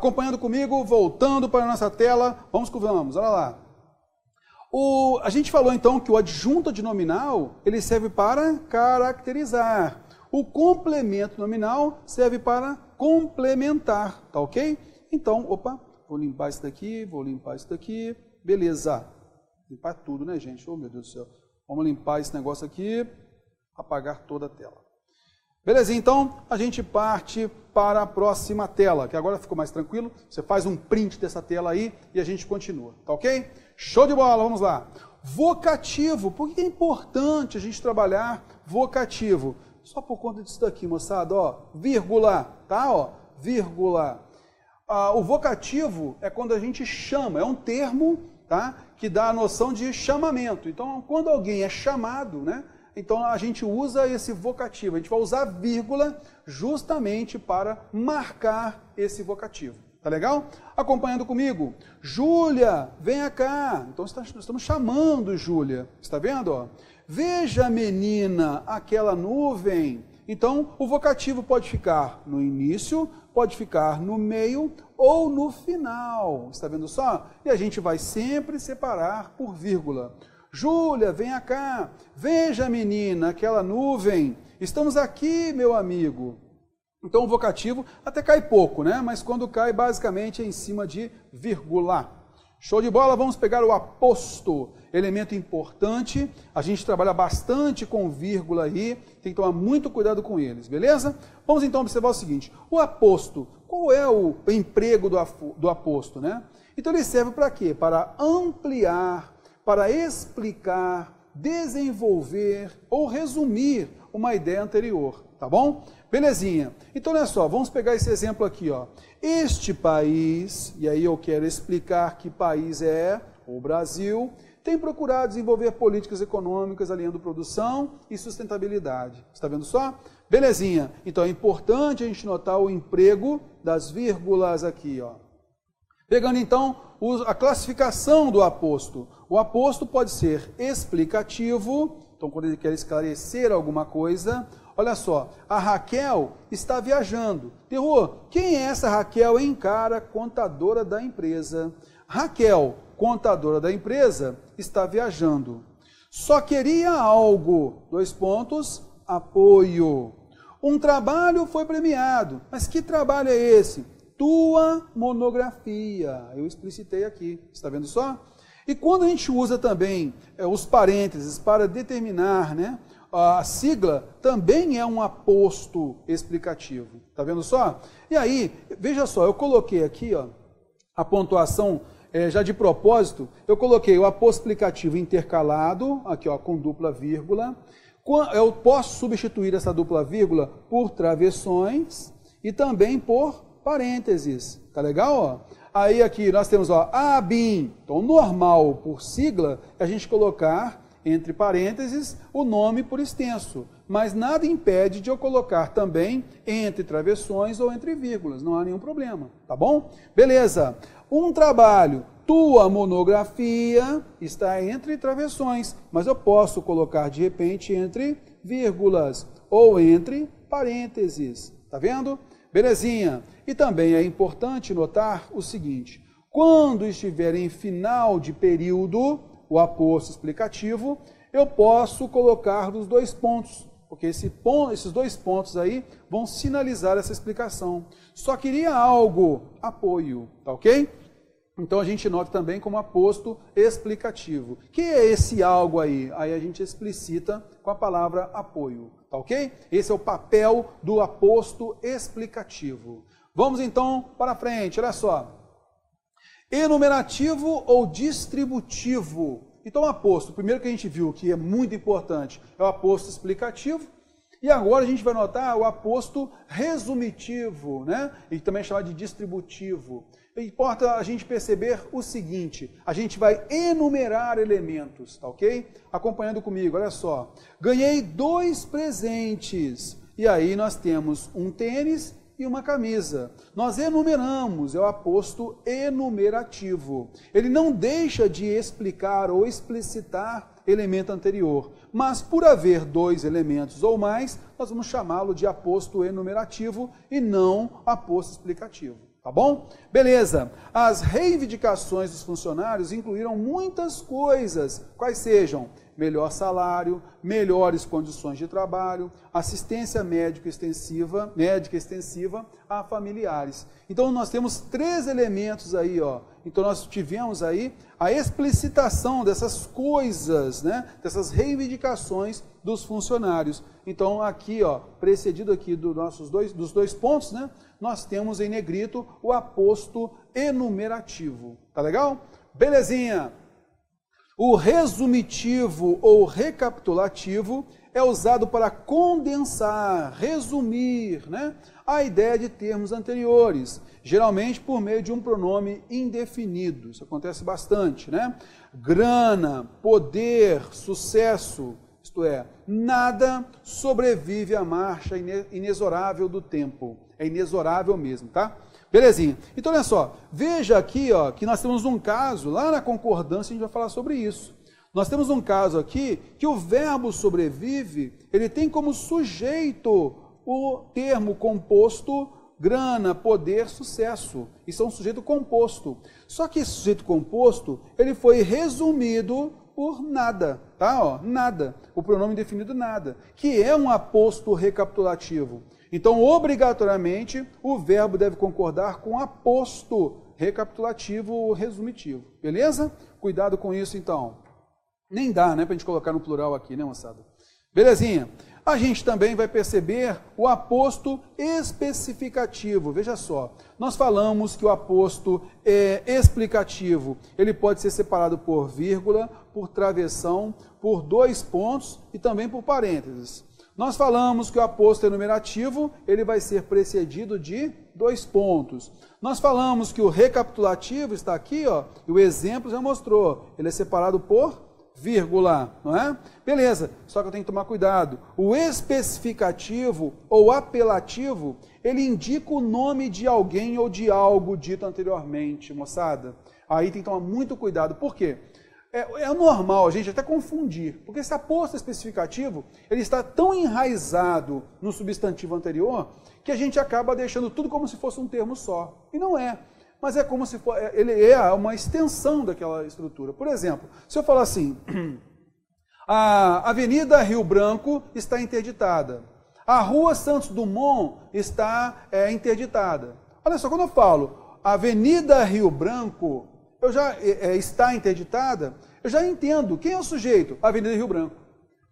Acompanhando comigo, voltando para a nossa tela, vamos que vamos, olha lá. A gente falou então que o adjunto adnominal, ele serve para caracterizar. O complemento nominal serve para complementar, tá ok? Então, opa, vou limpar isso daqui, beleza. Limpar tudo, né, gente? Oh, meu Deus do céu. Vamos limpar esse negócio aqui, apagar toda a tela. Beleza, então a gente parte para a próxima tela, que agora ficou mais tranquilo. Você faz um print dessa tela aí e a gente continua, tá ok? Show de bola, vamos lá. Vocativo, por que é importante a gente trabalhar vocativo? Só por conta disso daqui, moçada, ó, vírgula, tá, ó, vírgula. O vocativo é quando a gente chama, é um termo, tá, que dá a noção de chamamento. Então, quando alguém é chamado, né, então a gente usa esse vocativo, a gente vai usar vírgula justamente para marcar esse vocativo. Tá legal? Acompanhando comigo. Júlia, venha cá. Então estamos chamando Júlia. Está vendo? Ó? Veja, menina, aquela nuvem. Então o vocativo pode ficar no início, pode ficar no meio ou no final. Está vendo só? E a gente vai sempre separar por vírgula. Júlia, venha cá. Veja, menina, aquela nuvem. Estamos aqui, meu amigo. Então o vocativo até cai pouco, né? Mas quando cai, basicamente é em cima de vírgula. Show de bola, vamos pegar o aposto, elemento importante. A gente trabalha bastante com vírgula aí, tem que tomar muito cuidado com eles, beleza? Vamos então observar o seguinte, o aposto, qual é o emprego do aposto, né? Então ele serve para quê? Para ampliar, para explicar, desenvolver ou resumir uma ideia anterior, tá bom? Belezinha. Então, olha só, vamos pegar esse exemplo aqui, ó. Este país, e aí eu quero explicar que país é o Brasil, tem procurado desenvolver políticas econômicas alinhando produção e sustentabilidade. Está vendo só? Belezinha. Então, é importante a gente notar o emprego das vírgulas aqui, ó. Pegando, então, a classificação do aposto. O aposto pode ser explicativo, então, quando ele quer esclarecer alguma coisa. Olha só, a Raquel está viajando. Terror, quem é essa Raquel, hein, cara? Contadora da empresa. Raquel, contadora da empresa, está viajando. Só queria algo, apoio. Um trabalho foi premiado. Mas que trabalho é esse? Tua monografia. Eu explicitei aqui, está vendo só? E quando a gente usa também os parênteses para determinar, né? A sigla também é um aposto explicativo. Tá vendo só? E aí, veja só, eu coloquei aqui, ó, a pontuação, já de propósito, eu coloquei o aposto explicativo intercalado, aqui ó, com dupla vírgula. Eu posso substituir essa dupla vírgula por travessões e também por parênteses. Tá legal? Ó? Aí aqui nós temos, ó, ABIN. Então, normal por sigla é a gente colocar entre parênteses, o nome por extenso. Mas nada impede de eu colocar também entre travessões ou entre vírgulas. Não há nenhum problema, tá bom? Beleza. Um trabalho, tua monografia, está entre travessões. Mas eu posso colocar, de repente, entre vírgulas ou entre parênteses. Tá vendo? Belezinha. E também é importante notar o seguinte. Quando estiver em final de período, o aposto explicativo, eu posso colocar nos dois pontos, porque esses dois pontos aí vão sinalizar essa explicação. Só queria algo, apoio, tá ok? Então a gente nota também como aposto explicativo. Que é esse algo aí? Aí a gente explicita com a palavra apoio, tá ok? Esse é o papel do aposto explicativo. Vamos então para frente, olha só. Enumerativo ou distributivo? Então, aposto, o primeiro que a gente viu que é muito importante é o aposto explicativo. E agora a gente vai notar o aposto resumitivo, né? E também é chamado de distributivo. Importa a gente perceber o seguinte, a gente vai enumerar elementos, tá ok? Acompanhando comigo, olha só. Ganhei 2 presentes. E aí nós temos um tênis e uma camisa. Nós enumeramos, é o aposto enumerativo. Ele não deixa de explicar ou explicitar elemento anterior, mas por haver 2 elementos ou mais, nós vamos chamá-lo de aposto enumerativo e não aposto explicativo. Tá bom? Beleza. As reivindicações dos funcionários incluíram muitas coisas, quais sejam melhor salário, melhores condições de trabalho, assistência médica extensiva a familiares. Então nós temos 3 elementos aí, ó. Então nós tivemos aí a explicitação dessas coisas, né? Dessas reivindicações dos funcionários. Então aqui, ó, precedido aqui dos dois pontos, né? Nós temos em negrito o aposto enumerativo. Tá legal? Belezinha! O resumitivo ou recapitulativo é usado para condensar, resumir, né, a ideia de termos anteriores, geralmente por meio de um pronome indefinido. Isso acontece bastante, né? Grana, poder, sucesso, isto é, nada sobrevive à marcha inexorável do tempo. É inexorável mesmo, tá? Belezinha. Então, olha só, veja aqui, ó, que nós temos um caso, lá na concordância a gente vai falar sobre isso. Nós temos um caso aqui que o verbo sobrevive, ele tem como sujeito o termo composto grana, poder, sucesso. Isso é um sujeito composto. Só que esse sujeito composto, ele foi resumido por nada, tá? Ó, nada. O pronome indefinido nada, que é um aposto recapitulativo. Então, obrigatoriamente, o verbo deve concordar com aposto recapitulativo ou resumitivo. Beleza? Cuidado com isso, então. Nem dá, né, para a gente colocar no plural aqui, né, moçada? Belezinha. A gente também vai perceber o aposto especificativo. Veja só, nós falamos que o aposto explicativo, ele pode ser separado por vírgula, por travessão, por 2 pontos e também por parênteses. Nós falamos que o aposto enumerativo, ele vai ser precedido de 2 pontos. Nós falamos que o recapitulativo está aqui, ó, e o exemplo já mostrou, ele é separado por vírgula, não é? Beleza, só que eu tenho que tomar cuidado. O especificativo ou apelativo, ele indica o nome de alguém ou de algo dito anteriormente, moçada. Aí tem que tomar muito cuidado. Por quê? É normal a gente até confundir, porque esse aposto especificativo, ele está tão enraizado no substantivo anterior, que a gente acaba deixando tudo como se fosse um termo só. E não é. Mas é como se for, ele é uma extensão daquela estrutura. Por exemplo, se eu falar assim, a Avenida Rio Branco está interditada, a Rua Santos Dumont está interditada. Olha só, quando eu falo Avenida Rio Branco, eu já está interditada, eu já entendo quem é o sujeito, a Avenida Rio Branco.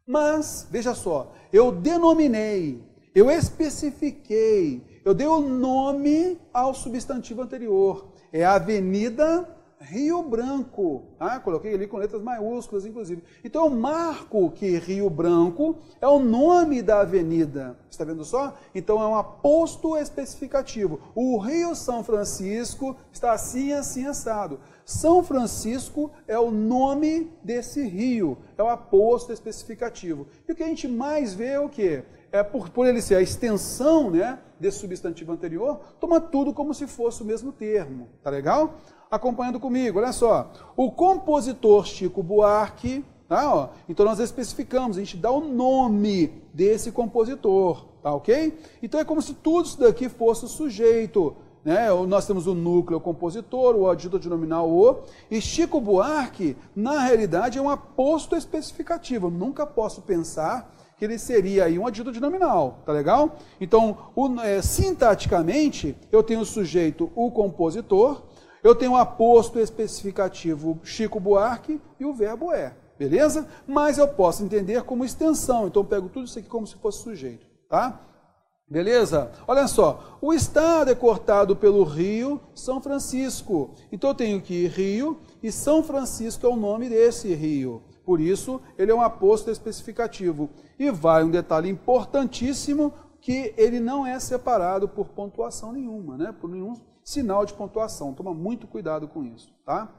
Mas, veja só, eu denominei, eu especifiquei, eu dei o nome ao substantivo anterior. É a Avenida Rio Branco. Ah, coloquei ali com letras maiúsculas, inclusive. Então, eu marco que Rio Branco é o nome da avenida. Está vendo só? Então, é um aposto especificativo. O Rio São Francisco está assim, assim, assado. São Francisco é o nome desse rio. É o aposto especificativo. E o que a gente mais vê é o quê? É por ele ser a extensão, né, desse substantivo anterior, toma tudo como se fosse o mesmo termo. Tá legal? Acompanhando comigo, olha só. O compositor Chico Buarque, tá, ó, então nós especificamos, a gente dá o nome desse compositor, tá ok? Então é como se tudo isso daqui fosse o sujeito, né? Nós temos o núcleo, o compositor, o adjunto nominal, o, e Chico Buarque, na realidade, é um aposto especificativo. Eu nunca posso pensar que ele seria aí um adjunto nominal, tá legal? Então, sintaticamente, eu tenho o sujeito, o compositor, eu tenho o aposto especificativo Chico Buarque e o verbo é, beleza? Mas eu posso entender como extensão, então eu pego tudo isso aqui como se fosse sujeito, tá? Beleza? Olha só, o estado é cortado pelo Rio São Francisco, então eu tenho que Rio e São Francisco é o nome desse rio. Por isso, ele é um aposto especificativo. E vai um detalhe importantíssimo, que ele não é separado por pontuação nenhuma, né? Por nenhum sinal de pontuação. Toma muito cuidado com isso, tá?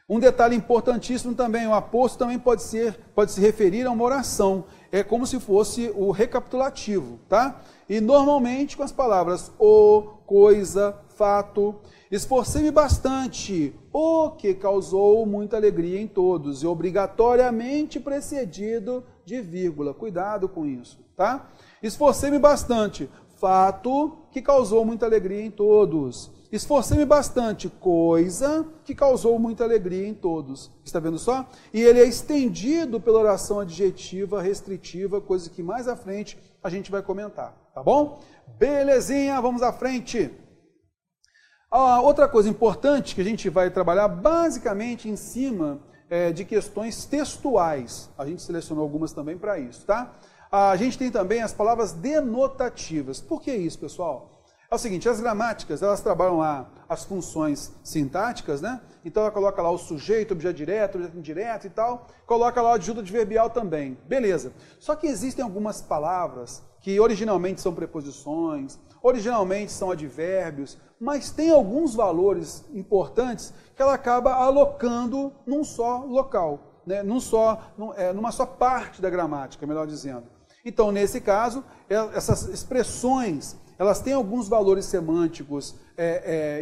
Um detalhe importantíssimo também, o aposto também pode se referir a uma oração. É como se fosse o recapitulativo, tá? E normalmente com as palavras o, coisa, fato. Esforcei-me bastante, o que causou muita alegria em todos, e obrigatoriamente precedido de vírgula. Cuidado com isso, tá? Esforcei-me bastante, fato que causou muita alegria em todos. Esforcei-me bastante, coisa que causou muita alegria em todos. Está vendo só? E ele é estendido pela oração adjetiva, restritiva, coisa que mais à frente a gente vai comentar, tá bom? Belezinha, vamos à frente. Outra coisa importante que a gente vai trabalhar basicamente em cima de questões textuais. A gente selecionou algumas também para isso, tá? A gente tem também as palavras denotativas. Por que isso, pessoal? É o seguinte, as gramáticas, elas trabalham lá as funções sintáticas, né? Então ela coloca lá o sujeito, objeto direto, objeto indireto e tal, coloca lá o adjunto adverbial também. Beleza. Só que existem algumas palavras que originalmente são preposições, originalmente são advérbios, mas tem alguns valores importantes que ela acaba alocando num só local, né? Numa só parte da gramática, melhor dizendo. Então, nesse caso, essas expressões, elas têm alguns valores semânticos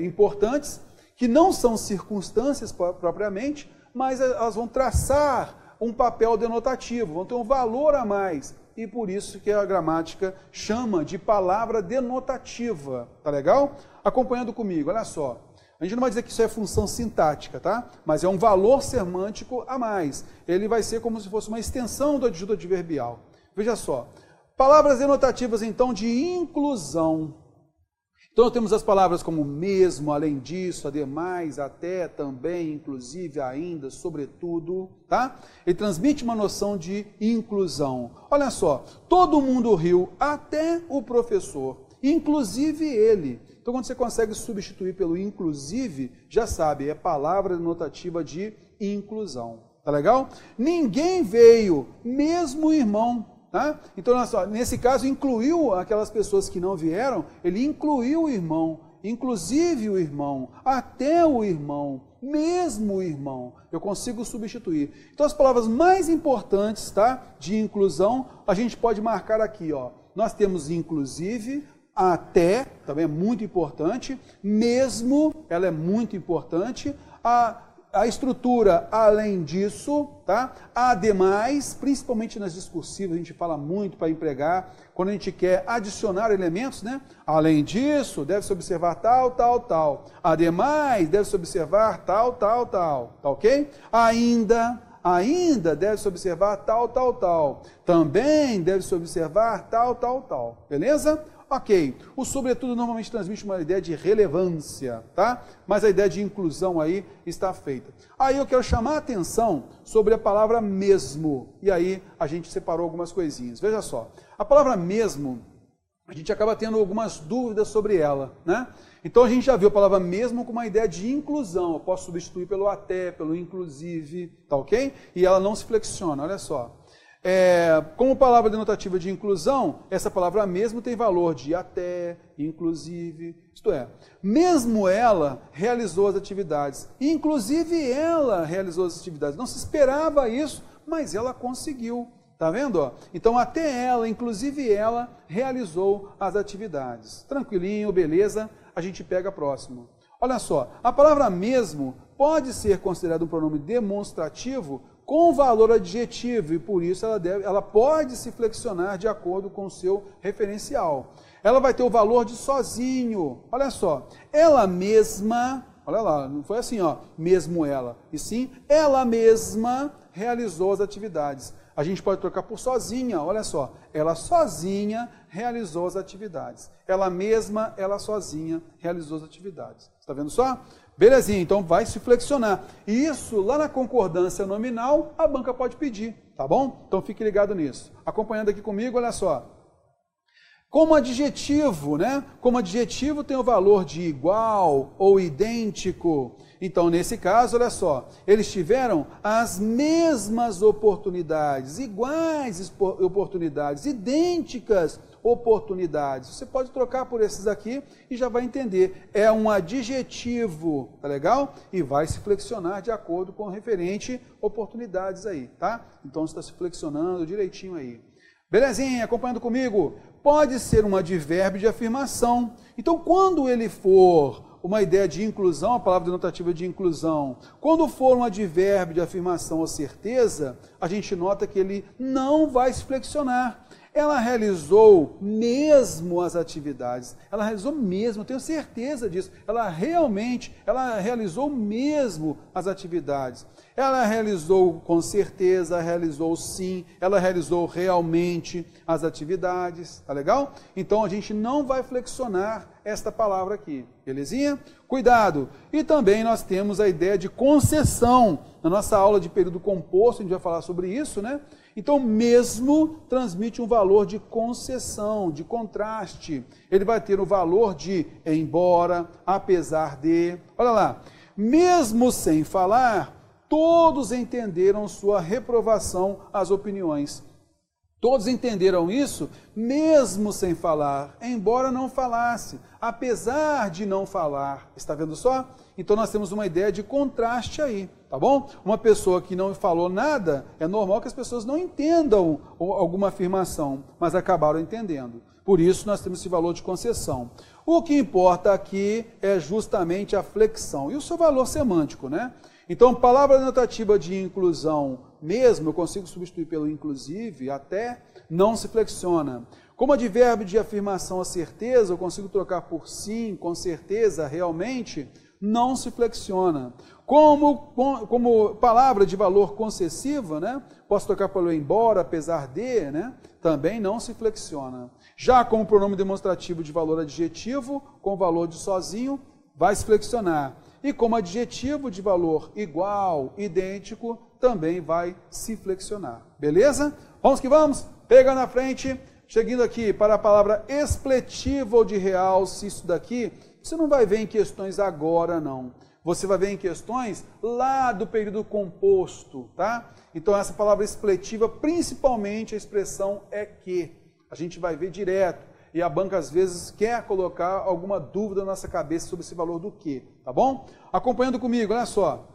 importantes, que não são circunstâncias propriamente, mas elas vão traçar um papel denotativo, vão ter um valor a mais. E por isso que a gramática chama de palavra denotativa. Tá legal? Acompanhando comigo, olha só. A gente não vai dizer que isso é função sintática, tá? Mas é um valor semântico a mais. Ele vai ser como se fosse uma extensão do adjunto adverbial. Veja só. Palavras denotativas, então, de inclusão. Então, temos as palavras como mesmo, além disso, ademais, até, também, inclusive, ainda, sobretudo, tá? Ele transmite uma noção de inclusão. Olha só, todo mundo riu, até o professor, inclusive ele. Então, quando você consegue substituir pelo inclusive, já sabe, é palavra denotativa de inclusão. Tá legal? Ninguém veio, mesmo o irmão. Tá? Então, olha só, nesse caso, incluiu aquelas pessoas que não vieram, ele incluiu o irmão, inclusive o irmão, até o irmão, mesmo o irmão. Eu consigo substituir. Então, as palavras mais importantes, tá, de inclusão, a gente pode marcar aqui. Ó. Nós temos inclusive, até, também é muito importante, mesmo, ela é muito importante, a estrutura, além disso, tá? Ademais, principalmente nas discursivas, a gente fala muito para empregar, quando a gente quer adicionar elementos, né? Além disso, deve-se observar tal, tal, tal. Ademais, deve-se observar tal, tal, tal. Tá ok? Ainda deve-se observar tal, tal, tal. Também deve-se observar tal, tal, tal. Beleza? Ok, o sobretudo normalmente transmite uma ideia de relevância, tá? Mas a ideia de inclusão aí está feita. Aí eu quero chamar a atenção sobre a palavra mesmo. E aí a gente separou algumas coisinhas. Veja só, a palavra mesmo, a gente acaba tendo algumas dúvidas sobre ela, né? Então a gente já viu a palavra mesmo com uma ideia de inclusão. Eu posso substituir pelo até, pelo inclusive, tá ok? E ela não se flexiona, olha só. Como palavra denotativa de inclusão, essa palavra mesmo tem valor de até, inclusive, isto é, mesmo ela realizou as atividades, inclusive ela realizou as atividades, não se esperava isso, mas ela conseguiu, tá vendo? Ó? Então até ela, inclusive ela, realizou as atividades. Tranquilinho, beleza, a gente pega próximo. Olha só, a palavra mesmo pode ser considerada um pronome demonstrativo com valor adjetivo, e por isso ela pode se flexionar de acordo com o seu referencial. Ela vai ter o valor de sozinho, olha só, ela mesma, olha lá, não foi assim, ó, mesmo ela, e sim, ela mesma realizou as atividades. A gente pode trocar por sozinha, olha só, ela sozinha realizou as atividades. Ela mesma, ela sozinha realizou as atividades. Está vendo só? Belezinha, então vai se flexionar. E isso, lá na concordância nominal, a banca pode pedir, tá bom? Então fique ligado nisso. Acompanhando aqui comigo, olha só. Como adjetivo, né? Como adjetivo tem o valor de igual ou idêntico. Então, nesse caso, olha só, eles tiveram as mesmas oportunidades, iguais oportunidades, idênticas oportunidades. Você pode trocar por esses aqui e já vai entender. É um adjetivo, tá legal? E vai se flexionar de acordo com o referente oportunidades aí, tá? Então, você está se flexionando direitinho aí. Belezinha, acompanhando comigo? Pode ser um advérbio de afirmação. Então, quando ele for uma ideia de inclusão, a palavra denotativa de inclusão, quando for um advérbio de afirmação ou certeza, a gente nota que ele não vai se flexionar. ela realizou mesmo as atividades. Ela realizou mesmo, eu tenho certeza disso. Ela realizou mesmo as atividades. Ela realizou com certeza, realizou sim, ela realizou realmente as atividades, tá legal? Então a gente não vai flexionar esta palavra aqui, belezinha? Cuidado! E também nós temos a ideia de concessão. Na nossa aula de período composto, a gente vai falar sobre isso, né? Então, mesmo transmite um valor de concessão, de contraste. Ele vai ter o valor de embora, apesar de. Olha lá, mesmo sem falar, todos entenderam sua reprovação às opiniões. Todos entenderam isso, mesmo sem falar, embora não falasse, apesar de não falar. Está vendo só? Então nós temos uma ideia de contraste aí, tá bom? Uma pessoa que não falou nada, é normal que as pessoas não entendam alguma afirmação, mas acabaram entendendo. Por isso nós temos esse valor de concessão. O que importa aqui é justamente a flexão e o seu valor semântico, né? Então, palavra denotativa de inclusão mesmo, eu consigo substituir pelo inclusive, até não se flexiona. Como advérbio de afirmação a certeza, eu consigo trocar por sim, com certeza, realmente, não se flexiona. Como palavra de valor concessiva, né? Posso trocar pelo embora, apesar de, né? Também não se flexiona. Já como pronome demonstrativo de valor adjetivo, com valor de sozinho, vai se flexionar. E como adjetivo de valor igual, idêntico, também vai se flexionar. Beleza? Vamos que vamos? Pega na frente, chegando aqui para a palavra expletiva ou de realce, isso daqui, você não vai ver em questões agora, não. Você vai ver em questões lá do período composto, tá? Então essa palavra expletiva, principalmente a expressão é que. A gente vai ver direto. E a banca, às vezes, quer colocar alguma dúvida na nossa cabeça sobre esse valor do que, tá bom? Acompanhando comigo, olha só.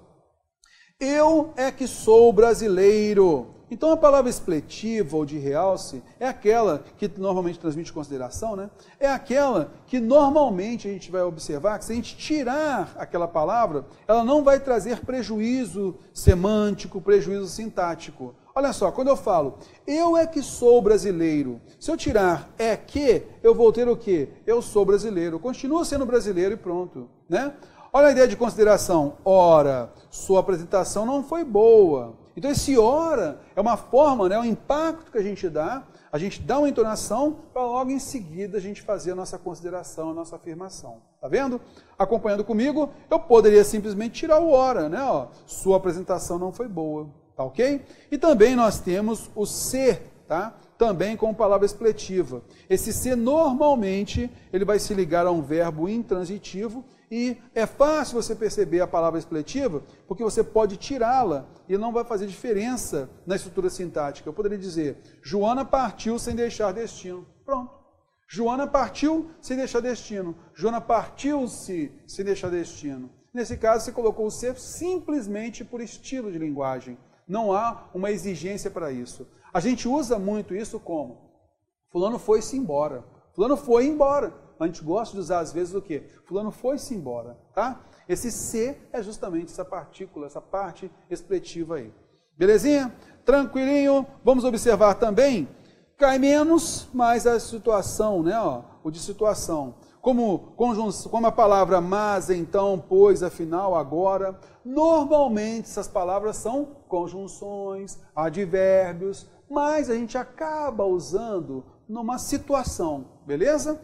Eu é que sou brasileiro. Então, a palavra expletiva ou de realce é aquela que normalmente transmite consideração, né? É aquela que normalmente a gente vai observar que se a gente tirar aquela palavra, ela não vai trazer prejuízo semântico, prejuízo sintático. Olha só, quando eu falo, eu é que sou brasileiro, se eu tirar é que, eu vou ter o quê? Eu sou brasileiro, continuo sendo brasileiro e pronto, né? Olha a ideia de consideração, ora, sua apresentação não foi boa. Então esse ora é uma forma, né, um impacto que a gente dá uma entonação para logo em seguida a gente fazer a nossa consideração, a nossa afirmação. Tá vendo? Acompanhando comigo, eu poderia simplesmente tirar o ora, né? Ó, sua apresentação não foi boa. Tá ok? E também nós temos o ser, tá? Também com palavra expletiva. Esse ser, normalmente, ele vai se ligar a um verbo intransitivo e é fácil você perceber a palavra expletiva porque você pode tirá-la e não vai fazer diferença na estrutura sintática. Eu poderia dizer, Joana partiu sem deixar destino. Pronto. Joana partiu sem deixar destino. Joana partiu-se sem deixar destino. Nesse caso, você colocou o ser simplesmente por estilo de linguagem. Não há uma exigência para isso. A gente usa muito isso como fulano foi-se embora. Fulano foi embora. A gente gosta de usar às vezes o quê? Fulano foi-se embora, tá? Esse ser é justamente essa partícula, essa parte expletiva aí. Belezinha? Tranquilinho? Vamos observar também. Cai menos, mas a situação, né? Ó, o de situação. Como a palavra mas, então, pois, afinal, agora, normalmente essas palavras são conjunções, advérbios, mas a gente acaba usando numa situação, beleza?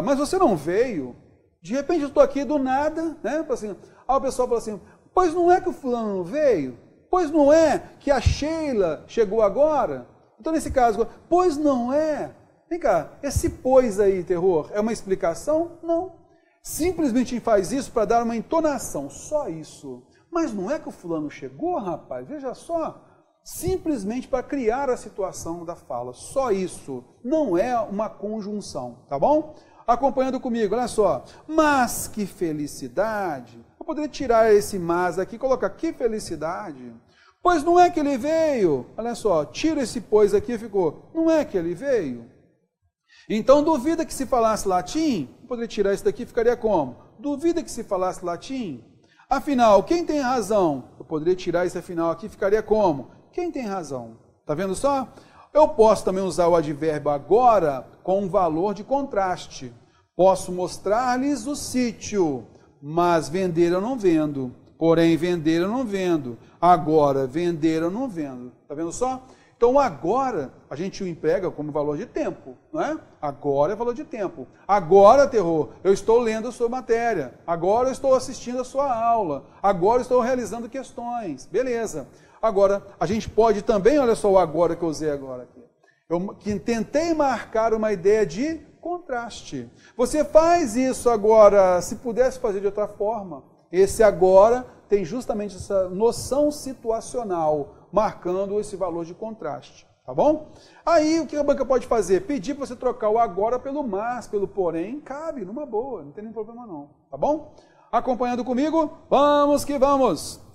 Mas você não veio, de repente eu estou aqui do nada, né? Assim, aí o pessoal fala assim, pois não é que o fulano não veio? Pois não é que a Sheila chegou agora? Então, nesse caso, pois não é... Vem cá, esse pois aí, terror, é uma explicação? Não. Simplesmente a gente faz isso para dar uma entonação, só isso. Mas não é que o fulano chegou, rapaz? Veja só. Simplesmente para criar a situação da fala, só isso. Não é uma conjunção, tá bom? Acompanhando comigo, olha só. Mas que felicidade. Eu poderia tirar esse mas aqui e colocar que felicidade. Pois não é que ele veio. Olha só, tira esse pois aqui e ficou. Não é que ele veio. Então, duvida que se falasse latim? Eu poderia tirar isso daqui e ficaria como? Duvida que se falasse latim? Afinal, quem tem razão? Eu poderia tirar esse afinal aqui e ficaria como? Quem tem razão? Tá vendo só? Eu posso também usar o advérbio agora com um valor de contraste. Posso mostrar-lhes o sítio, mas vender eu não vendo. Porém, vender eu não vendo. Agora, vender eu não vendo. Está vendo só? Então, o agora, a gente o emprega como valor de tempo, não é? Agora é valor de tempo. Agora, terror, eu estou lendo a sua matéria. Agora eu estou assistindo a sua aula. Agora eu estou realizando questões. Beleza. Agora, a gente pode também, olha só o agora que eu usei agora aqui. Eu tentei marcar uma ideia de contraste. Você faz isso agora, se pudesse fazer de outra forma. Esse agora tem justamente essa noção situacional, marcando esse valor de contraste, tá bom? Aí, o que a banca pode fazer? Pedir para você trocar o agora pelo mas, pelo porém, cabe, numa boa, não tem nenhum problema não, tá bom? Acompanhando comigo, vamos que vamos!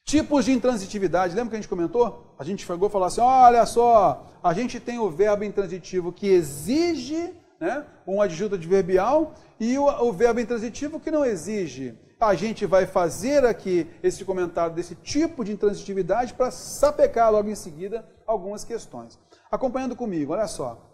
Tipos de intransitividade, lembra que a gente comentou? A gente chegou a falar assim, olha só, a gente tem o verbo intransitivo que exige, né, um adjunto adverbial e o verbo intransitivo que não exige. A gente vai fazer aqui esse comentário desse tipo de intransitividade para sapecar logo em seguida algumas questões. Acompanhando comigo, olha só.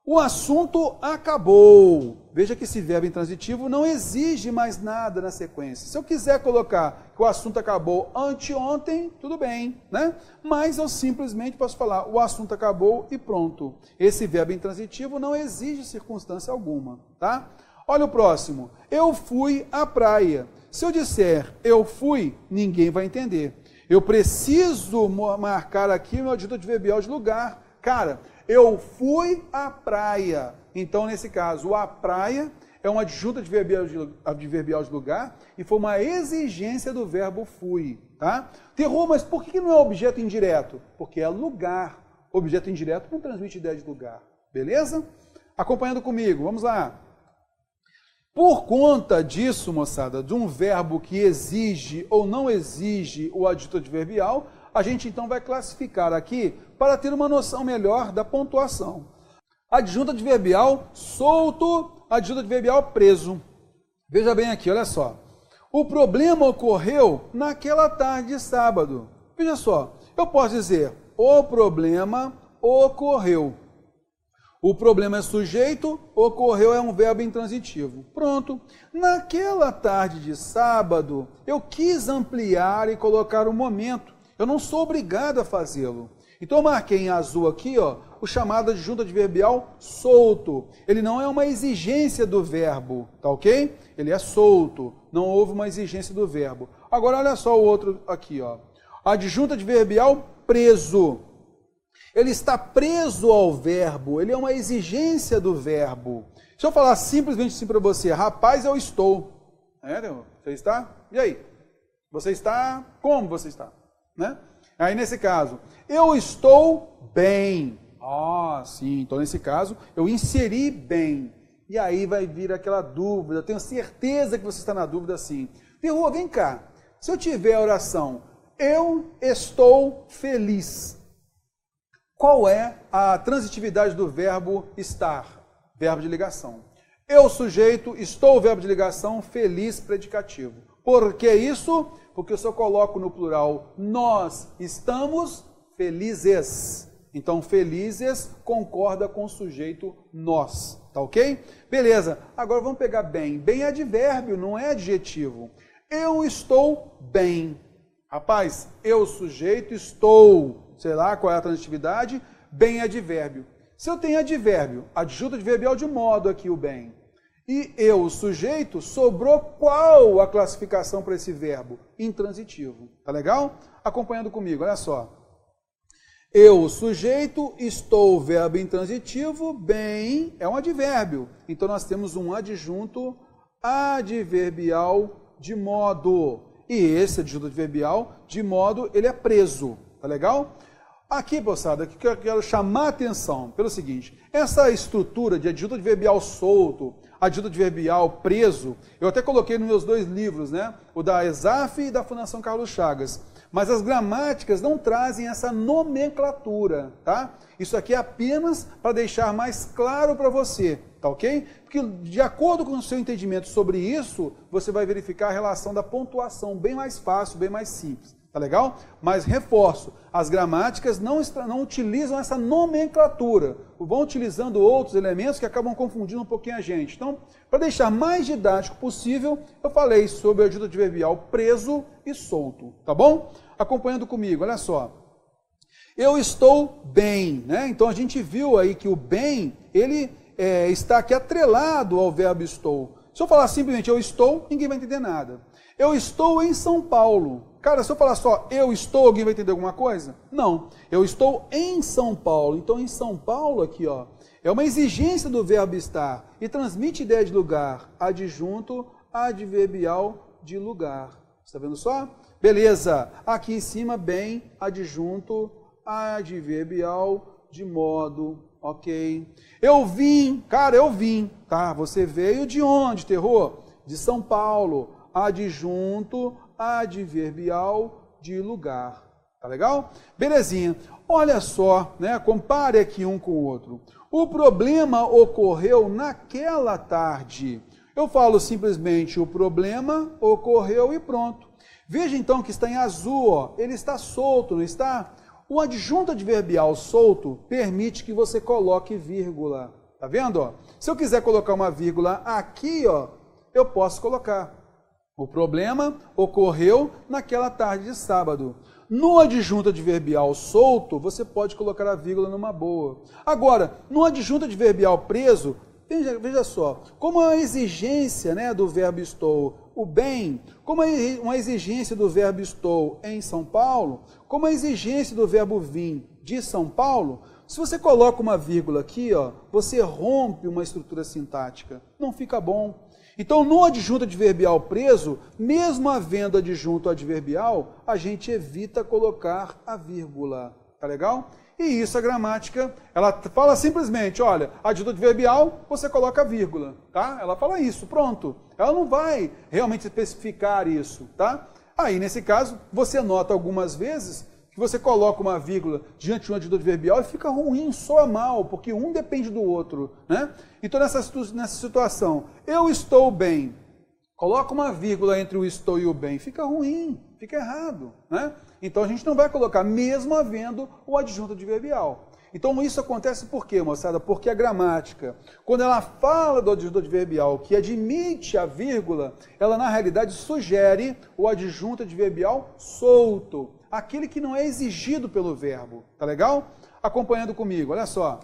O assunto acabou. Veja que esse verbo intransitivo não exige mais nada na sequência. Se eu quiser colocar que o assunto acabou anteontem, tudo bem, né? Mas eu simplesmente posso falar o assunto acabou e pronto. Esse verbo intransitivo não exige circunstância alguma, tá? Olha o próximo. Eu fui à praia. Se eu disser eu fui, ninguém vai entender. Eu preciso marcar aqui o meu adjunto adverbial de lugar. Cara, eu fui à praia. Então, nesse caso, a praia é um adjunto adverbial de lugar e foi uma exigência do verbo fui, tá? Terror, mas por que não é objeto indireto? Porque é lugar. Objeto indireto não transmite ideia de lugar. Beleza? Acompanhando comigo, vamos lá. Por conta disso, moçada, de um verbo que exige ou não exige o adjunto adverbial, a gente então vai classificar aqui para ter uma noção melhor da pontuação. Adjunto adverbial solto, adjunto adverbial preso. Veja bem aqui, olha só. O problema ocorreu naquela tarde de sábado. Veja só, eu posso dizer o problema ocorreu. O problema é sujeito, ocorreu é um verbo intransitivo. Pronto. Naquela tarde de sábado, eu quis ampliar e colocar o momento. Eu não sou obrigado a fazê-lo. Então eu marquei em azul aqui, ó, o chamado adjunto adverbial solto. Ele não é uma exigência do verbo, tá ok? Ele é solto, não houve uma exigência do verbo. Agora olha só o outro aqui, ó. Adjunto adverbial preso. Ele está preso ao verbo, ele é uma exigência do verbo. Se eu falar simplesmente assim para você, rapaz, eu estou. Você está? E aí? Você está? Como você está? Né? Aí nesse caso, eu estou bem. Ah, sim, então nesse caso, eu inseri bem. E aí vai vir aquela dúvida, eu tenho certeza que você está na dúvida assim. Terror, vem cá, se eu tiver a oração, eu estou feliz. Qual é a transitividade do verbo estar? Verbo de ligação. Eu, sujeito, estou, verbo de ligação, feliz, predicativo. Por que isso? Porque eu só coloco no plural nós estamos felizes. Então, felizes concorda com o sujeito nós. Tá ok? Beleza. Agora vamos pegar bem. Bem é advérbio, não é adjetivo. Eu estou bem. Rapaz, eu, sujeito, estou. Sei lá qual é a transitividade, bem é advérbio. Se eu tenho advérbio, adjunto adverbial de modo aqui o bem, e eu, sujeito, sobrou qual a classificação para esse verbo? Intransitivo. Tá legal? Acompanhando comigo, olha só. Eu, sujeito, estou, verbo intransitivo, bem é um advérbio. Então nós temos um adjunto adverbial de modo. E esse adjunto adverbial de modo, ele é preso. Tá legal? Aqui, moçada, que eu quero chamar a atenção pelo seguinte, essa estrutura de adjunto adverbial solto, adjunto adverbial preso, eu até coloquei nos meus dois livros, né? O da ESAF e da Fundação Carlos Chagas. Mas as gramáticas não trazem essa nomenclatura, tá? Isso aqui é apenas para deixar mais claro para você, tá ok? Porque de acordo com o seu entendimento sobre isso, você vai verificar a relação da pontuação bem mais fácil, bem mais simples. tá legal? Mas reforço, as gramáticas não utilizam essa nomenclatura, vão utilizando outros elementos que acabam confundindo um pouquinho a gente. Então, para deixar mais didático possível, eu falei sobre o adjunto adverbial preso e solto, tá bom? Acompanhando comigo, olha só. Eu estou bem, né? Então a gente viu aí que o bem, ele está aqui atrelado ao verbo estou. Se eu falar simplesmente eu estou, ninguém vai entender nada. Eu estou em São Paulo. Cara, se eu falar só eu estou, alguém vai entender alguma coisa? Não. Eu estou em São Paulo. Então em São Paulo aqui, ó, é uma exigência do verbo estar e transmite ideia de lugar, adjunto adverbial de lugar. Está vendo só? Beleza. Aqui em cima, bem, adjunto adverbial de modo, ok. Eu vim, cara, eu vim, tá? Você veio de onde, terror? De São Paulo, adjunto adverbial de lugar, tá legal? Belezinha. Olha só, né? Compare aqui um com o outro. O problema ocorreu naquela tarde. Eu falo simplesmente o problema ocorreu e pronto. Veja então que está em azul, ó. Ele está solto, não está? O adjunto adverbial solto permite que você coloque vírgula. Tá vendo? Ó? Se eu quiser colocar uma vírgula aqui, ó, eu posso colocar. O problema ocorreu naquela tarde de sábado. No adjunto adverbial solto, você pode colocar a vírgula numa boa. Agora, no adjunto adverbial preso, veja só, como a exigência, né, do verbo estou, o bem, como uma exigência do verbo estou em São Paulo, como a exigência do verbo vim de São Paulo, se você coloca uma vírgula aqui, ó, você rompe uma estrutura sintática, não fica bom. Então, no adjunto adverbial preso, mesmo havendo adjunto adverbial, a gente evita colocar a vírgula, tá legal? E isso a gramática, ela fala simplesmente, olha, adjunto adverbial, você coloca a vírgula, tá? Ela fala isso, pronto. Ela não vai realmente especificar isso, tá? Aí, nesse caso, você nota algumas vezes que você coloca uma vírgula diante de um adjunto adverbial e fica ruim, soa mal, porque um depende do outro, né? Então, nessa situação, eu estou bem, coloca uma vírgula entre o estou e o bem, fica ruim, fica errado, né? Então, a gente não vai colocar, mesmo havendo o adjunto adverbial. Então, isso acontece por quê, moçada? Porque a gramática, quando ela fala do adjunto adverbial que admite a vírgula, ela, na realidade, sugere o adjunto adverbial solto, aquele que não é exigido pelo verbo, tá legal? Acompanhando comigo, olha só.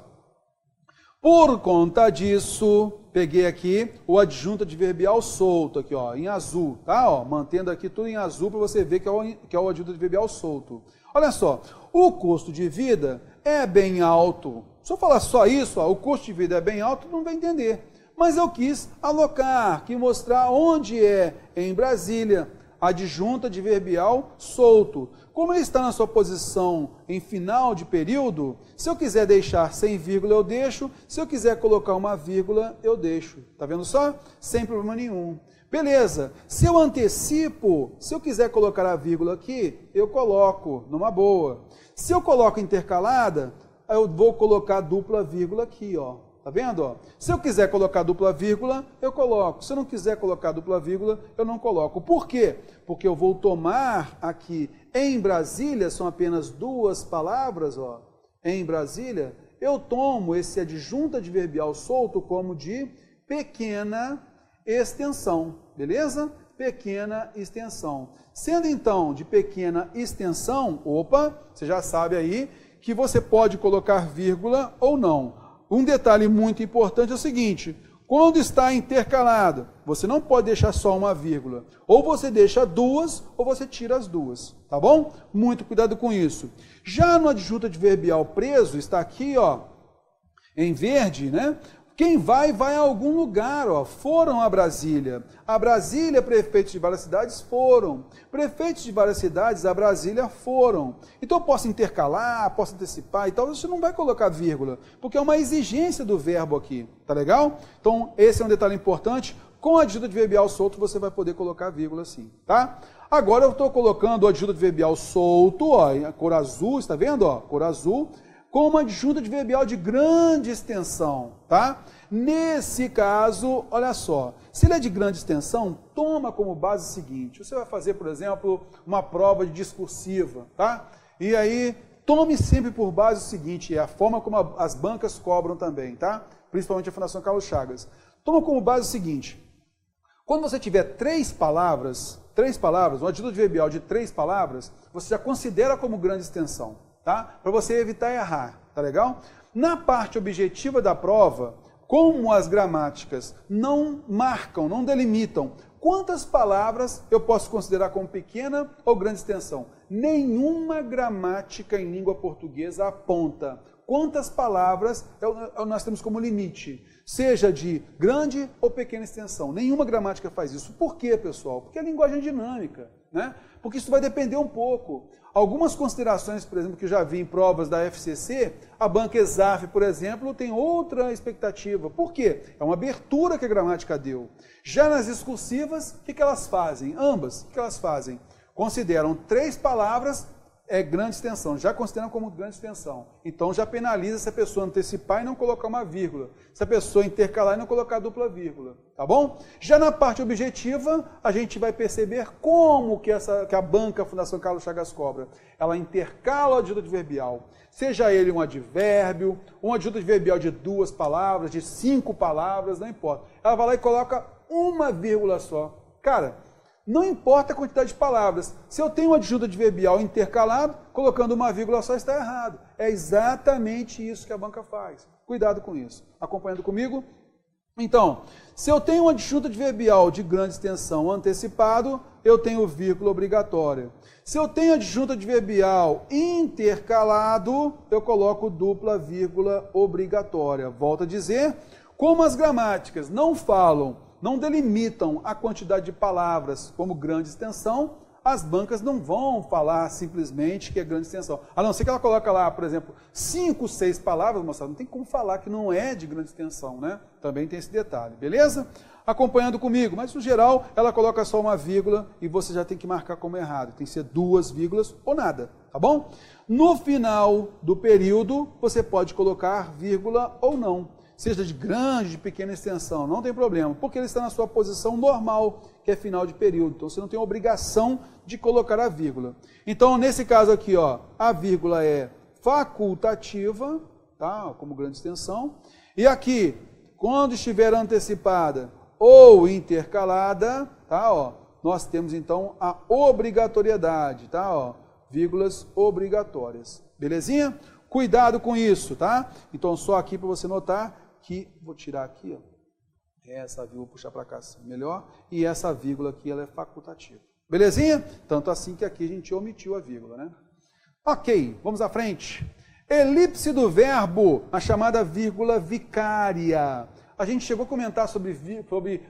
Por conta disso, peguei aqui o adjunto adverbial solto, aqui ó, em azul, tá? Ó, mantendo aqui tudo em azul para você ver que é o adjunto adverbial solto. Olha só, o custo de vida é bem alto. Se eu falar só isso, ó, o custo de vida é bem alto, não vai entender. Mas eu quis alocar, quis mostrar onde é em Brasília, adjunto adverbial solto. Como ele está na sua posição em final de período, se eu quiser deixar sem vírgula, eu deixo. Se eu quiser colocar uma vírgula, eu deixo. Tá vendo só? Sem problema nenhum. Beleza. Se eu antecipo, se eu quiser colocar a vírgula aqui, eu coloco numa boa. Se eu coloco intercalada, eu vou colocar dupla vírgula aqui, ó. Tá vendo? Ó? Se eu quiser colocar dupla vírgula, eu coloco. Se eu não quiser colocar dupla vírgula, eu não coloco. Por quê? Porque eu vou tomar aqui, em Brasília, são apenas duas palavras, ó. Em Brasília, eu tomo esse adjunto adverbial solto como de pequena extensão, beleza? Pequena extensão. Sendo então de pequena extensão, opa, você já sabe aí que você pode colocar vírgula ou não. Um detalhe muito importante é o seguinte, quando está intercalado, você não pode deixar só uma vírgula. Ou você deixa duas, ou você tira as duas, tá bom? Muito cuidado com isso. Já no adjunto adverbial preso, está aqui, ó, em verde, né? Quem vai a algum lugar, ó. Foram a Brasília. A Brasília, prefeitos de várias cidades foram. Prefeitos de várias cidades, a Brasília foram. Então eu posso intercalar, posso antecipar e tal, você não vai colocar vírgula, porque é uma exigência do verbo aqui, tá legal? Então esse é um detalhe importante. Com o adjunto adverbial solto você vai poder colocar vírgula sim, tá? Agora eu estou colocando o adjunto adverbial solto, ó, em cor azul, está vendo? Ó, cor azul. como adjunto adverbial de grande extensão, tá? Nesse caso, olha só, se ele é de grande extensão, toma como base o seguinte, você vai fazer, por exemplo, uma prova de discursiva, tá? E aí, tome sempre por base o seguinte, é a forma como as bancas cobram também, tá? Principalmente a Fundação Carlos Chagas. Toma como base o seguinte, quando você tiver três palavras, um adjunto adverbial de 3 palavras, você já considera como grande extensão, tá? Para você evitar errar, tá legal? Na parte objetiva da prova, como as gramáticas não marcam, não delimitam, quantas palavras eu posso considerar como pequena ou grande extensão? Nenhuma gramática em língua portuguesa aponta quantas palavras nós temos como limite, seja de grande ou pequena extensão. Nenhuma gramática faz isso. Por quê, pessoal? Porque a linguagem é dinâmica, né? Porque isso vai depender um pouco. Algumas considerações, por exemplo, que eu já vi em provas da FCC, a banca ESAF, por exemplo, tem outra expectativa. Por quê? É uma abertura que a gramática deu. Já nas discursivas, o que elas fazem? Ambas, o que elas fazem? Consideram 3 palavras grande extensão, já consideram como grande extensão. Então já penaliza se a pessoa antecipar e não colocar uma vírgula, se a pessoa intercalar e não colocar dupla vírgula, tá bom? Já na parte objetiva, a gente vai perceber como que a banca Fundação Carlos Chagas cobra. Ela intercala o adjunto adverbial, seja ele um advérbio, um adjunto adverbial de 2 palavras, de 5 palavras, não importa. Ela vai lá e coloca uma vírgula só. Cara, não importa a quantidade de palavras. Se eu tenho um adjunto adverbial intercalado, colocando uma vírgula só está errado. É exatamente isso que a banca faz. Cuidado com isso. Acompanhando comigo? Então, se eu tenho um adjunto adverbial de grande extensão antecipado, eu tenho vírgula obrigatória. Se eu tenho adjunto adverbial intercalado, eu coloco dupla vírgula obrigatória. Volto a dizer, como as gramáticas não falam, não delimitam a quantidade de palavras como grande extensão, as bancas não vão falar simplesmente que é grande extensão. A não ser que ela coloque lá, por exemplo, 5, 6 palavras, moçada, não tem como falar que não é de grande extensão, né? Também tem esse detalhe, beleza? Acompanhando comigo, mas no geral ela coloca só uma vírgula e você já tem que marcar como errado. Tem que ser 2 vírgulas ou nada, tá bom? No final do período, você pode colocar vírgula ou não. Seja de grande, de pequena extensão, não tem problema, porque ele está na sua posição normal, que é final de período. Então, você não tem obrigação de colocar a vírgula. Então, nesse caso aqui, ó, a vírgula é facultativa, tá, como grande extensão. E aqui, quando estiver antecipada ou intercalada, tá, ó, nós temos, então, a obrigatoriedade, tá, ó, vírgulas obrigatórias. Belezinha? Cuidado com isso, tá? Então, só aqui para você notar que, vou tirar aqui, ó, essa vírgula, vou puxar para cá assim, melhor, e essa vírgula aqui, ela é facultativa. Belezinha? Tanto assim que aqui a gente omitiu a vírgula, né? Ok, vamos à frente. Elipse do verbo, a chamada vírgula vicária. A gente chegou a comentar sobre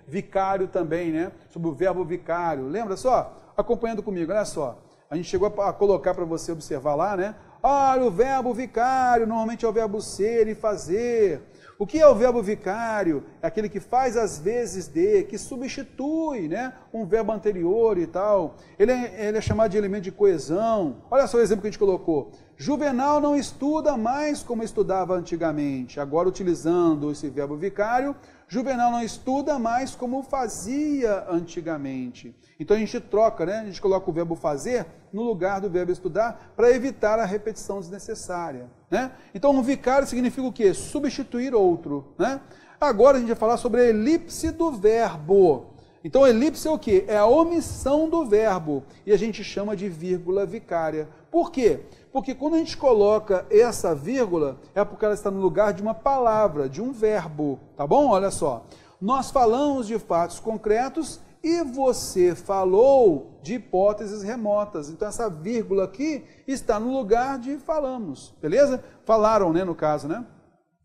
vicário também, né? Sobre o verbo vicário. Lembra só? Acompanhando comigo, olha só. A gente chegou a colocar para você observar lá, né? Olha, o verbo vicário normalmente é o verbo ser e fazer. O que é o verbo vicário? É aquele que faz às vezes de, que substitui, né, um verbo anterior e tal. Ele é chamado de elemento de coesão. Olha só o exemplo que a gente colocou. Juvenal não estuda mais como estudava antigamente. Agora, utilizando esse verbo vicário, Juvenal não estuda mais como fazia antigamente. Então a gente troca, né? A gente coloca o verbo fazer no lugar do verbo estudar para evitar a repetição desnecessária, né? Então um vicário significa o quê? Substituir outro, né? Agora a gente vai falar sobre a elipse do verbo. Então elipse é o quê? É a omissão do verbo e a gente chama de vírgula vicária. Por quê? Porque quando a gente coloca essa vírgula, é porque ela está no lugar de uma palavra, de um verbo, tá bom? Olha só, nós falamos de fatos concretos e você falou de hipóteses remotas. Então essa vírgula aqui está no lugar de falamos, beleza? Falaram, né, no caso, né?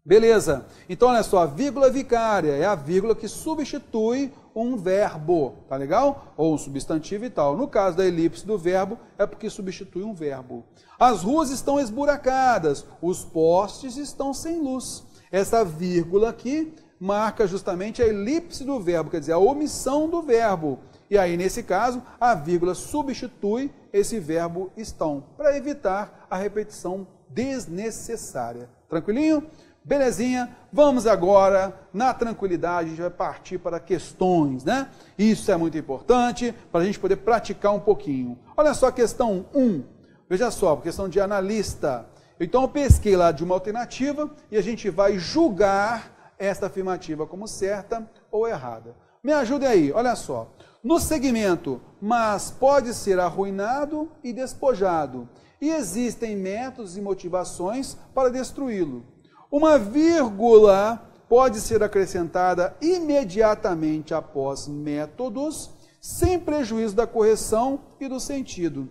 Beleza. Então olha só, a vírgula vicária é a vírgula que substitui um verbo, tá legal? Ou um substantivo e tal. No caso da elipse do verbo, é porque substitui um verbo. As ruas estão esburacadas, os postes estão sem luz. Essa vírgula aqui marca justamente a elipse do verbo, quer dizer, a omissão do verbo. E aí, nesse caso, a vírgula substitui esse verbo estão, para evitar a repetição desnecessária. Tranquilinho? Belezinha? Vamos agora, na tranquilidade, a gente vai partir para questões, né? Isso é muito importante para a gente poder praticar um pouquinho. Olha só a questão 1. Veja só, questão de analista. Então eu pesquei lá de uma alternativa e a gente vai julgar esta afirmativa como certa ou errada. Me ajudem aí, olha só. No segmento, mas pode ser arruinado e despojado. E existem métodos e motivações para destruí-lo. Uma vírgula pode ser acrescentada imediatamente após métodos, sem prejuízo da correção e do sentido.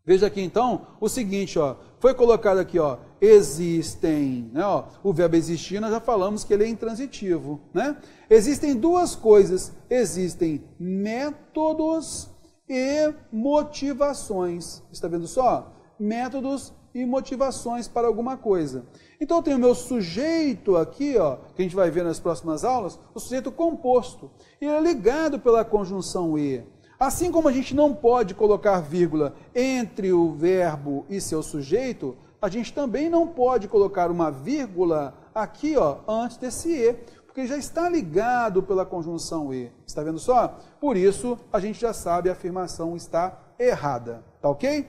Veja aqui então o seguinte, ó, foi colocado aqui, ó, existem, né, ó, o verbo existir, nós já falamos que ele é intransitivo, né? Existem duas coisas, existem métodos e motivações. Está vendo só? Métodos e motivações para alguma coisa. Então eu tenho o meu sujeito aqui, ó, que a gente vai ver nas próximas aulas, o sujeito composto. E ele é ligado pela conjunção e. Assim como a gente não pode colocar vírgula entre o verbo e seu sujeito, a gente também não pode colocar uma vírgula aqui, ó, antes desse e, porque já está ligado pela conjunção e. Está vendo só? Por isso, a gente já sabe a afirmação está errada. Tá ok?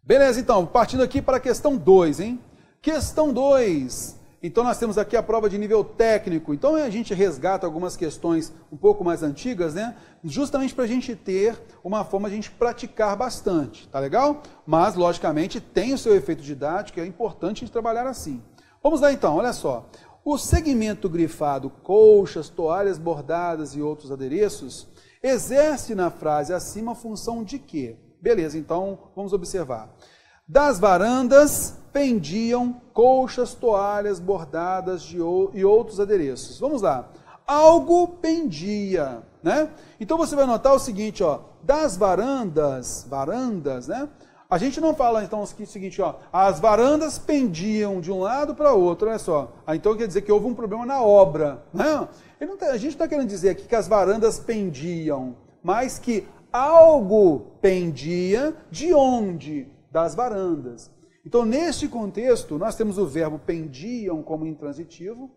Beleza, então, partindo aqui para a questão 2, hein? Questão 2. Então, nós temos aqui a prova de nível técnico. Então, a gente resgata algumas questões um pouco mais antigas, né? Justamente para a gente ter uma forma de a gente praticar bastante, tá legal? Mas, logicamente, tem o seu efeito didático, é importante a gente trabalhar assim. Vamos lá, então, olha só. O segmento grifado colchas, toalhas bordadas e outros adereços exerce na frase acima a função de quê? Beleza, então vamos observar. Das varandas pendiam colchas, toalhas bordadas e outros adereços. Vamos lá. Algo pendia, né? Então você vai notar o seguinte, ó, das varandas, né? A gente não fala então o seguinte, ó, as varandas pendiam de um lado para o outro, olha só. Então quer dizer que houve um problema na obra, né? A gente não está querendo dizer aqui que as varandas pendiam, mas que algo pendia de onde? Das varandas. Então, neste contexto, nós temos o verbo pendiam como intransitivo,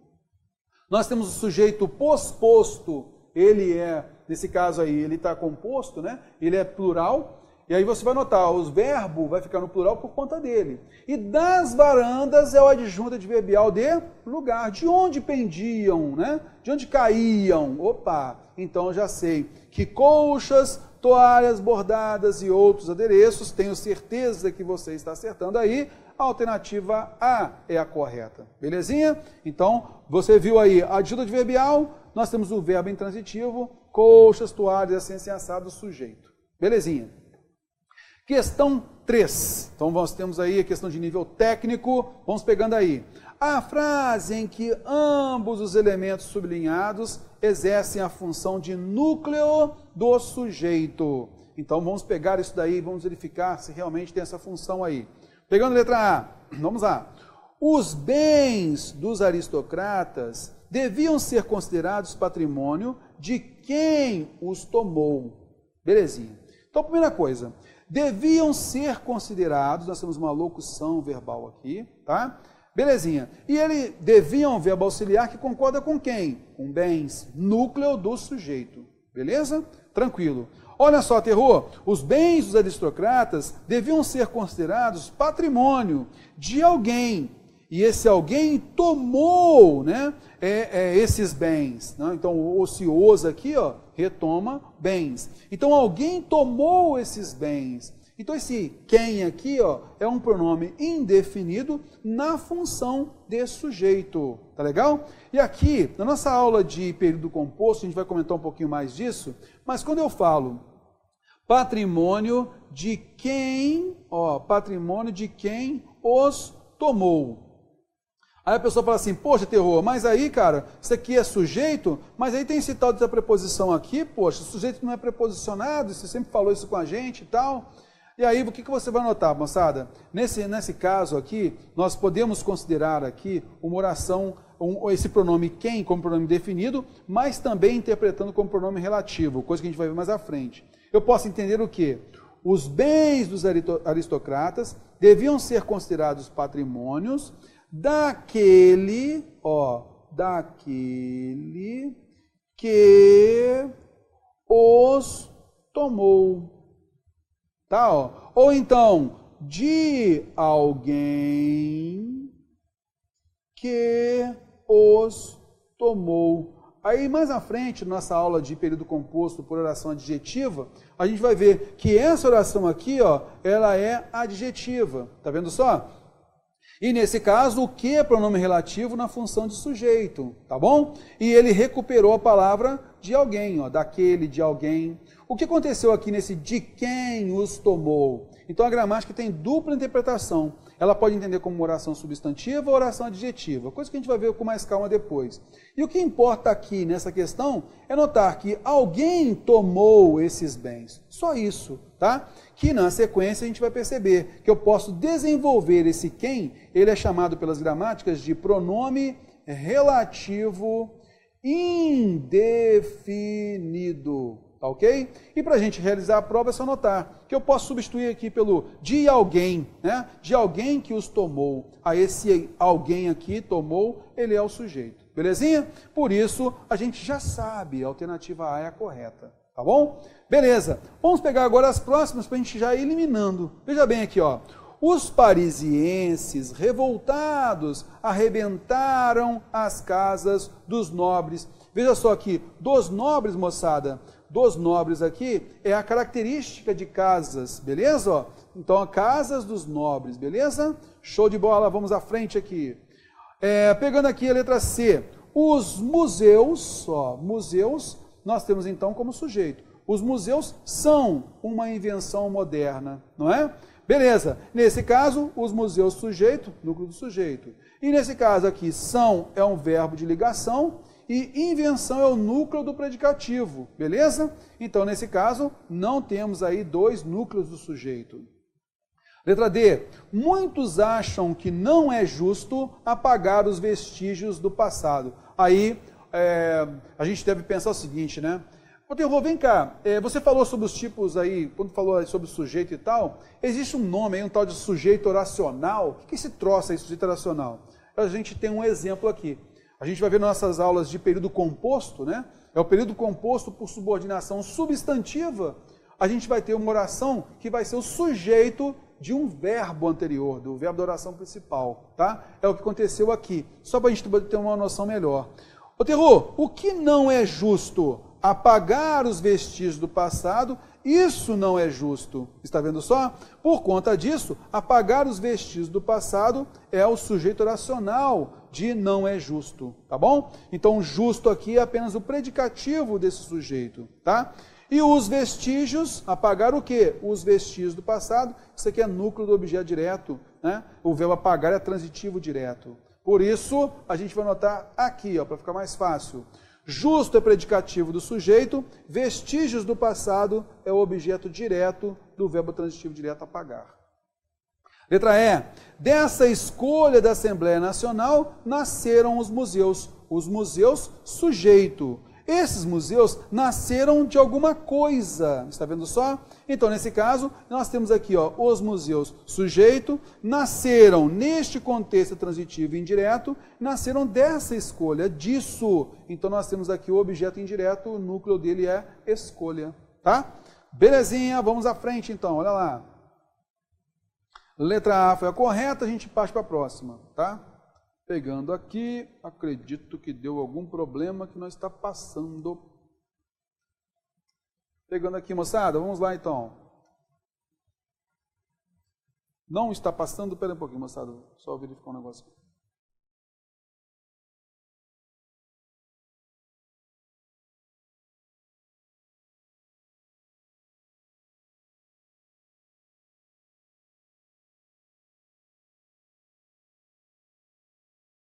nós temos o sujeito posposto, ele é, nesse caso aí, ele está composto, né? Ele é plural, e aí você vai notar, o verbo vai ficar no plural por conta dele. E das varandas é o adjunto adverbial de lugar, de onde pendiam, né? De onde caíam. Opa, então eu já sei que colchas, toalhas bordadas e outros adereços, tenho certeza que você está acertando aí, a alternativa A é a correta. Belezinha? Então, você viu aí, adjunto adverbial, nós temos o verbo intransitivo, colchas, toalhas, assim assado, sujeito. Belezinha? Questão 3. Então, nós temos aí a questão de nível técnico, vamos pegando aí. A frase em que ambos os elementos sublinhados exercem a função de núcleo do sujeito. Então, vamos pegar isso daí, vamos verificar se realmente tem essa função aí. Pegando a letra A, vamos lá. Os bens dos aristocratas deviam ser considerados patrimônio de quem os tomou. Belezinha. Então, primeira coisa, deviam ser considerados, nós temos uma locução verbal aqui, tá? Belezinha. E ele deviam, verbo auxiliar, que concorda com quem? Com bens, núcleo do sujeito. Beleza? Tranquilo. Olha só, terror, os bens dos aristocratas deviam ser considerados patrimônio de alguém. E esse alguém tomou, né, esses bens. Né? Então, o ocioso aqui, ó, retoma bens. Então, alguém tomou esses bens. Então esse quem aqui, ó, é um pronome indefinido na função de sujeito, tá legal? E aqui, na nossa aula de período composto, a gente vai comentar um pouquinho mais disso, mas quando eu falo patrimônio de quem, ó, patrimônio de quem os tomou. Aí a pessoa fala assim, poxa, Terror, mas aí, cara, isso aqui é sujeito, mas aí tem esse tal dessa preposição aqui, poxa, o sujeito não é preposicionado, você sempre falou isso com a gente e tal. E aí, o que você vai notar, moçada? Nesse caso aqui, nós podemos considerar aqui uma oração, esse pronome quem como pronome definido, mas também interpretando como pronome relativo, coisa que a gente vai ver mais à frente. Eu posso entender o quê? Os bens dos aristocratas deviam ser considerados patrimônios daquele que os tomou. Tá, ó. Ou então, de alguém que os tomou. Aí, mais à frente, nossa aula de período composto por oração adjetiva, a gente vai ver que essa oração aqui, ó, ela é adjetiva. Tá vendo só? E nesse caso, o que é pronome relativo na função de sujeito, tá bom? E ele recuperou a palavra de alguém, ó, daquele, de alguém. O que aconteceu aqui nesse de quem os tomou? Então a gramática tem dupla interpretação. Ela pode entender como oração substantiva ou oração adjetiva, coisa que a gente vai ver com mais calma depois. E o que importa aqui nessa questão é notar que alguém tomou esses bens. Só isso, tá? Que na sequência a gente vai perceber que eu posso desenvolver esse quem, ele é chamado pelas gramáticas de pronome relativo indefinido. Tá ok? E para a gente realizar a prova é só notar que eu posso substituir aqui pelo de alguém, né? De alguém que os tomou. A esse alguém aqui tomou, ele é o sujeito. Belezinha? Por isso, a gente já sabe, a alternativa A é a correta. Tá bom? Beleza. Vamos pegar agora as próximas para a gente já ir eliminando. Veja bem aqui, ó. Os parisienses revoltados arrebentaram as casas dos nobres. Veja só aqui, dos nobres, moçada. Dos nobres aqui é a característica de casas, beleza? Ó, então, casas dos nobres, beleza? Show de bola, vamos à frente aqui. Pegando aqui a letra C, os museus, ó, museus, nós temos então como sujeito. Os museus são uma invenção moderna, não é? Beleza, nesse caso, os museus sujeito, núcleo do sujeito. E nesse caso aqui, são é um verbo de ligação, e invenção é o núcleo do predicativo, beleza? Então, nesse caso, não temos aí dois núcleos do sujeito. Letra D. Muitos acham que não é justo apagar os vestígios do passado. Aí, a gente deve pensar o seguinte, né? Ô, Terror, vem cá, você falou sobre os tipos aí, quando falou sobre o sujeito e tal, existe um nome aí, um tal de sujeito oracional. O que é esse troço aí, sujeito oracional? A gente tem um exemplo aqui. A gente vai ver nas nossas aulas de período composto, né? É o período composto por subordinação substantiva. A gente vai ter uma oração que vai ser o sujeito de um verbo anterior, do verbo da oração principal, tá? É o que aconteceu aqui, só para a gente ter uma noção melhor. Ô Terror, o que não é justo? Apagar os vestígios do passado, isso não é justo. Está vendo só? Por conta disso, apagar os vestígios do passado é o sujeito oracional de não é justo, tá bom? Então, justo aqui é apenas o predicativo desse sujeito, tá? E os vestígios, apagar o quê? Os vestígios do passado, isso aqui é núcleo do objeto direto, né? O verbo apagar é transitivo direto. Por isso, a gente vai anotar aqui, ó, para ficar mais fácil. Justo é predicativo do sujeito, vestígios do passado é o objeto direto do verbo transitivo direto apagar. Letra E. Dessa escolha da Assembleia Nacional nasceram os museus. Os museus, sujeito. Esses museus nasceram de alguma coisa, está vendo só? Então, nesse caso, nós temos aqui, ó, os museus, sujeito, nasceram neste contexto transitivo e indireto, nasceram dessa escolha, disso. Então, nós temos aqui o objeto indireto, o núcleo dele é escolha, tá? Belezinha, vamos à frente então, olha lá. Letra A foi a correta, a gente parte para a próxima, tá? Pegando aqui, acredito que deu algum problema que nós está passando. Pegando aqui, moçada, vamos lá então. Não está passando, pera um pouquinho, moçada, só verificar um negócio aqui.